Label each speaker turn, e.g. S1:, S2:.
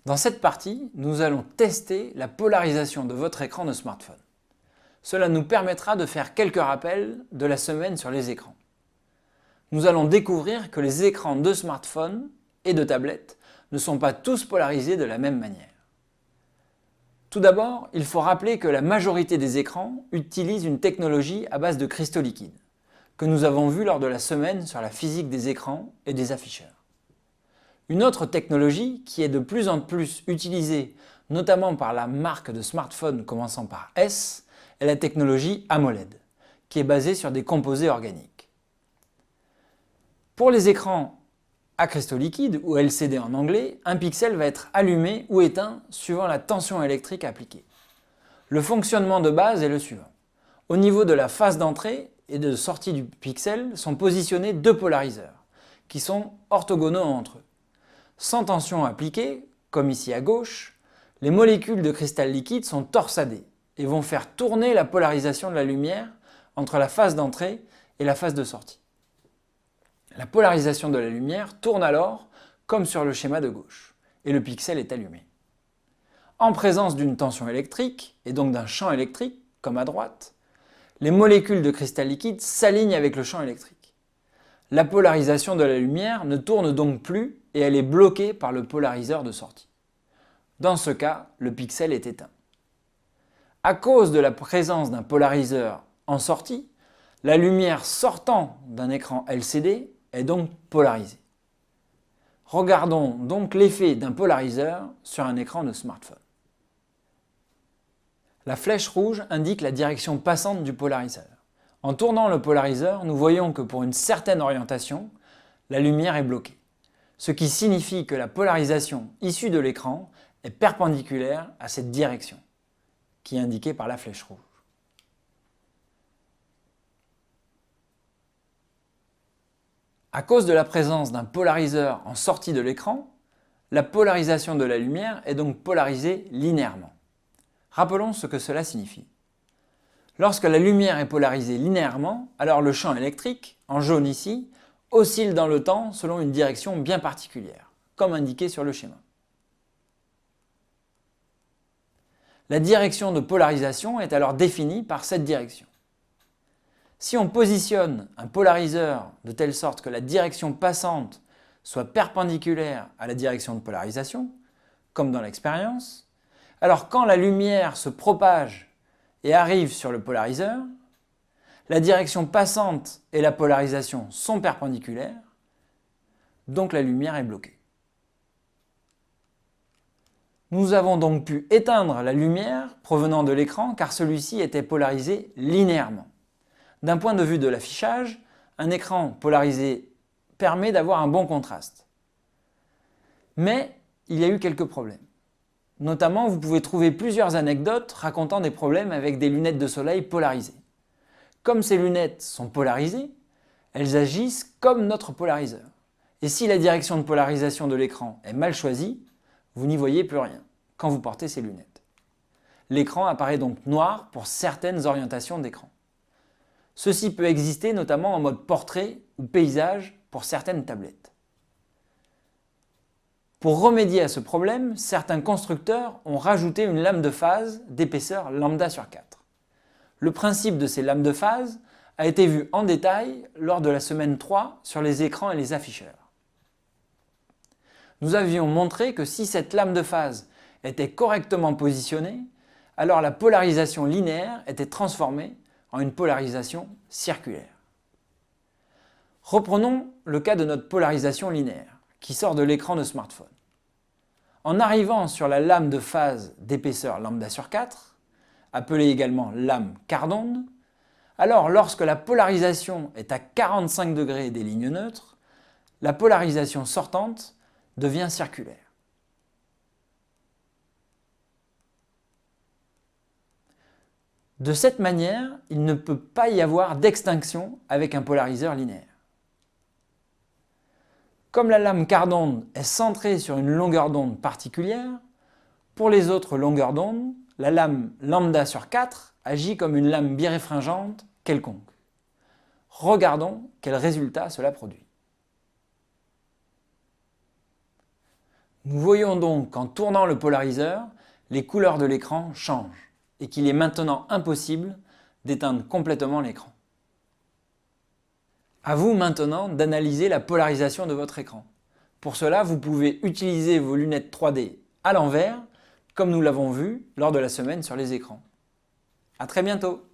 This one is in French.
S1: Dans cette partie, nous allons tester la polarisation de votre écran de smartphone. Cela nous permettra de faire quelques rappels de la semaine sur les écrans. Nous allons découvrir que les écrans de smartphone et de tablette ne sont pas tous polarisés de la même manière. Tout d'abord, il faut rappeler que la majorité des écrans utilisent une technologie à base de cristaux liquides, que nous avons vu lors de la semaine sur la physique des écrans et des afficheurs. Une autre technologie qui est de plus en plus utilisée, notamment par la marque de smartphones commençant par S, est la technologie AMOLED, qui est basée sur des composés organiques. Pour les écrans à cristaux liquides, ou LCD en anglais, un pixel va être allumé ou éteint suivant la tension électrique appliquée. Le fonctionnement de base est le suivant. Au niveau de la phase d'entrée et de sortie du pixel sont positionnés deux polariseurs, qui sont orthogonaux entre eux. Sans tension appliquée, comme ici à gauche, les molécules de cristal liquide sont torsadées et vont faire tourner la polarisation de la lumière entre la phase d'entrée et la phase de sortie. La polarisation de la lumière tourne alors comme sur le schéma de gauche et le pixel est allumé. En présence d'une tension électrique et donc d'un champ électrique, comme à droite, les molécules de cristal liquide s'alignent avec le champ électrique. La polarisation de la lumière ne tourne donc plus et elle est bloquée par le polariseur de sortie. Dans ce cas, le pixel est éteint. À cause de la présence d'un polariseur en sortie, la lumière sortant d'un écran LCD est donc polarisée. Regardons donc l'effet d'un polariseur sur un écran de smartphone. La flèche rouge indique la direction passante du polariseur. En tournant le polariseur, nous voyons que pour une certaine orientation, la lumière est bloquée, ce qui signifie que la polarisation issue de l'écran est perpendiculaire à cette direction, qui est indiquée par la flèche rouge. À cause de la présence d'un polariseur en sortie de l'écran, la polarisation de la lumière est donc polarisée linéairement. Rappelons ce que cela signifie. Lorsque la lumière est polarisée linéairement, alors le champ électrique, en jaune ici, oscille dans le temps selon une direction bien particulière, comme indiqué sur le schéma. La direction de polarisation est alors définie par cette direction. Si on positionne un polariseur de telle sorte que la direction passante soit perpendiculaire à la direction de polarisation, comme dans l'expérience, alors quand la lumière se propage et arrive sur le polariseur, la direction passante et la polarisation sont perpendiculaires, donc la lumière est bloquée. Nous avons donc pu éteindre la lumière provenant de l'écran car celui-ci était polarisé linéairement. D'un point de vue de l'affichage, un écran polarisé permet d'avoir un bon contraste. Mais il y a eu quelques problèmes. Notamment, vous pouvez trouver plusieurs anecdotes racontant des problèmes avec des lunettes de soleil polarisées. Comme ces lunettes sont polarisées, elles agissent comme notre polariseur. Et si la direction de polarisation de l'écran est mal choisie, vous n'y voyez plus rien quand vous portez ces lunettes. L'écran apparaît donc noir pour certaines orientations d'écran. Ceci peut exister notamment en mode portrait ou paysage pour certaines tablettes. Pour remédier à ce problème, certains constructeurs ont rajouté une lame de phase d'épaisseur lambda sur 4. Le principe de ces lames de phase a été vu en détail lors de la semaine 3 sur les écrans et les afficheurs. Nous avions montré que si cette lame de phase était correctement positionnée, alors la polarisation linéaire était transformée en une polarisation circulaire. Reprenons le cas de notre polarisation linéaire, qui sort de l'écran de smartphone. En arrivant sur la lame de phase d'épaisseur lambda sur 4, appelée également lame quart d'onde, alors lorsque la polarisation est à 45 degrés des lignes neutres, la polarisation sortante devient circulaire. De cette manière, il ne peut pas y avoir d'extinction avec un polariseur linéaire. Comme la lame quart d'onde est centrée sur une longueur d'onde particulière, pour les autres longueurs d'onde, la lame lambda sur 4 agit comme une lame biréfringente quelconque. Regardons quel résultat cela produit. Nous voyons donc qu'en tournant le polariseur, les couleurs de l'écran changent et qu'il est maintenant impossible d'éteindre complètement l'écran. À vous maintenant d'analyser la polarisation de votre écran. Pour cela, vous pouvez utiliser vos lunettes 3D à l'envers, comme nous l'avons vu lors de la semaine sur les écrans. À très bientôt!